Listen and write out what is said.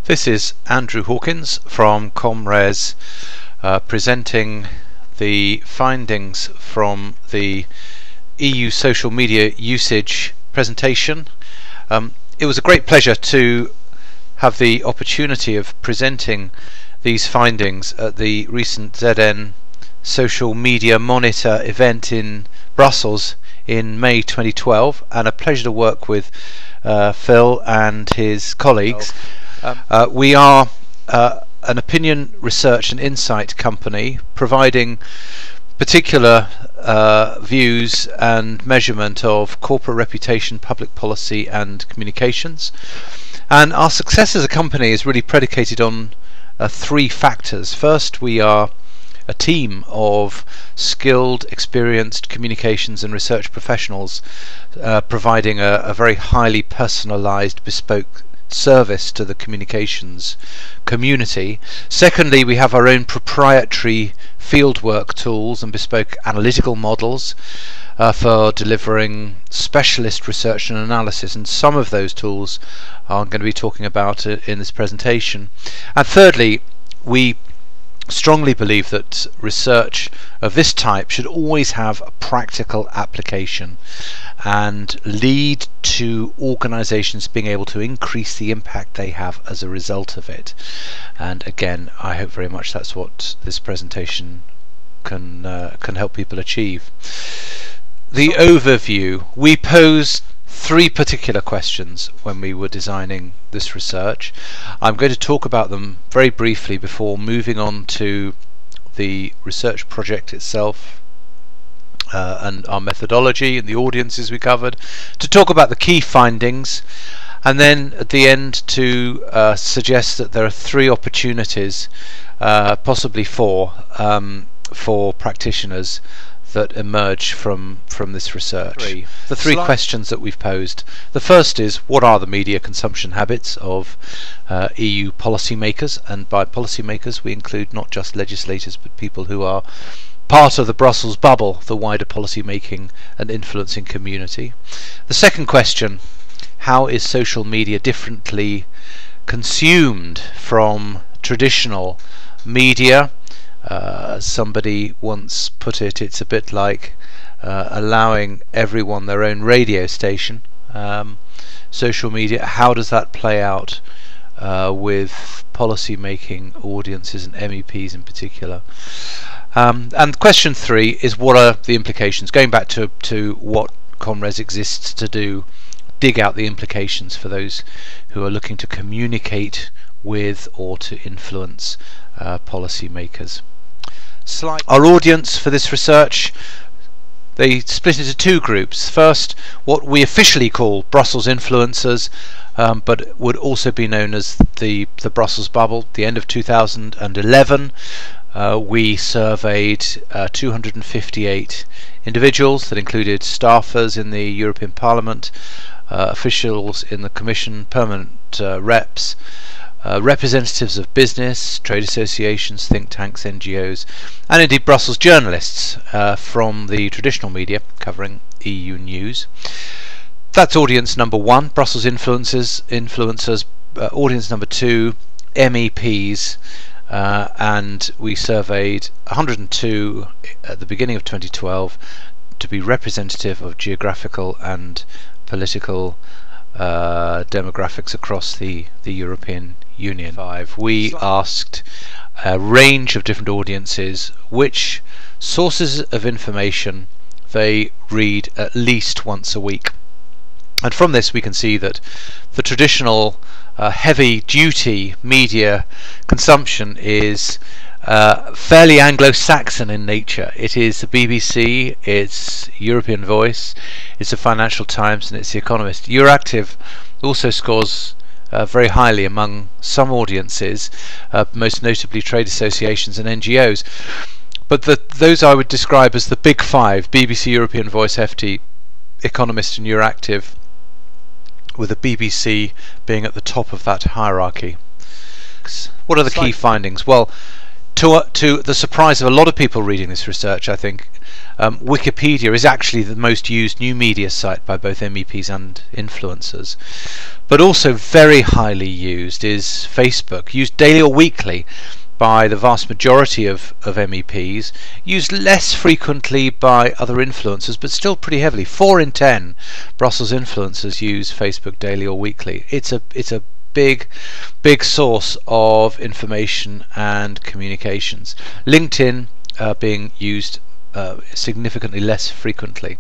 This is Andrew Hawkins from Comres presenting the findings from the EU social media usage presentation. It was a great pleasure to have the opportunity of presenting these findings at the recent ZN Social Media Monitor event in Brussels in May 2012, and a pleasure to work with Phil and his colleagues. We are an opinion research and insight company providing particular views and measurement of corporate reputation, public policy and communications. And our success as a company is really predicated on three factors. First, we are a team of skilled, experienced communications and research professionals providing a very highly personalized, bespoke service to the communications community. Secondly, we have our own proprietary fieldwork tools and bespoke analytical models for delivering specialist research and analysis, and some of those tools I'm going to be talking about in this presentation. And thirdly, we strongly believe that research of this type should always have a practical application and lead to organizations being able to increase the impact they have as a result of it. And again, I hope very much that's what this presentation can help people achieve. The overview: we posed three particular questions when we were designing this research. I'm going to talk about them very briefly before moving on to the research project itself and our methodology and the audiences we covered, to talk about the key findings, and then at the end to suggest that there are three opportunities, possibly four, for practitioners that emerge from this research. The three questions that we've posed. The first is, what are the media consumption habits of EU policymakers? And by policymakers we include not just legislators but people who are part of the Brussels bubble, the wider policy making and influencing community. The second question: how is social media differently consumed from traditional media? Somebody once put it, it's a bit like allowing everyone their own radio station. Social media, how does that play out with policy making audiences and MEPs in particular? And question three is, what are the implications? Going back to what Comres exists to do, dig out the implications for those who are looking to communicate with or to influence policy makers. Our audience for this research, they split into two groups. First, what we officially call Brussels influencers, but would also be known as the Brussels bubble. At the end of 2011, we surveyed 258 individuals that included staffers in the European Parliament, officials in the Commission, permanent reps, representatives of business, trade associations, think tanks, NGOs, and indeed Brussels journalists from the traditional media covering EU news. That's audience number one, Brussels influencers. Audience number two, MEPs, and we surveyed 102 at the beginning of 2012 to be representative of geographical and political demographics across the European Union. We asked a range of different audiences which sources of information they read at least once a week, and from this we can see that the traditional heavy duty media consumption is fairly Anglo-Saxon in nature. It is the BBC, it's European Voice, it's the Financial Times, and it's the Economist. Euractiv also scores very highly among some audiences, most notably trade associations and NGOs. But those I would describe as the big five: BBC, European Voice, FT, Economist and Euractiv, with the BBC being at the top of that hierarchy. What are the key findings? Well, to the surprise of a lot of people reading this research, I think, Wikipedia is actually the most used new media site by both MEPs and influencers. But also very highly used is Facebook, used daily or weekly by the vast majority of MEPs, used less frequently by other influencers, but still pretty heavily. 4 in 10 Brussels influencers use Facebook daily or weekly. It's a big source of information and communications. LinkedIn being used significantly less frequently.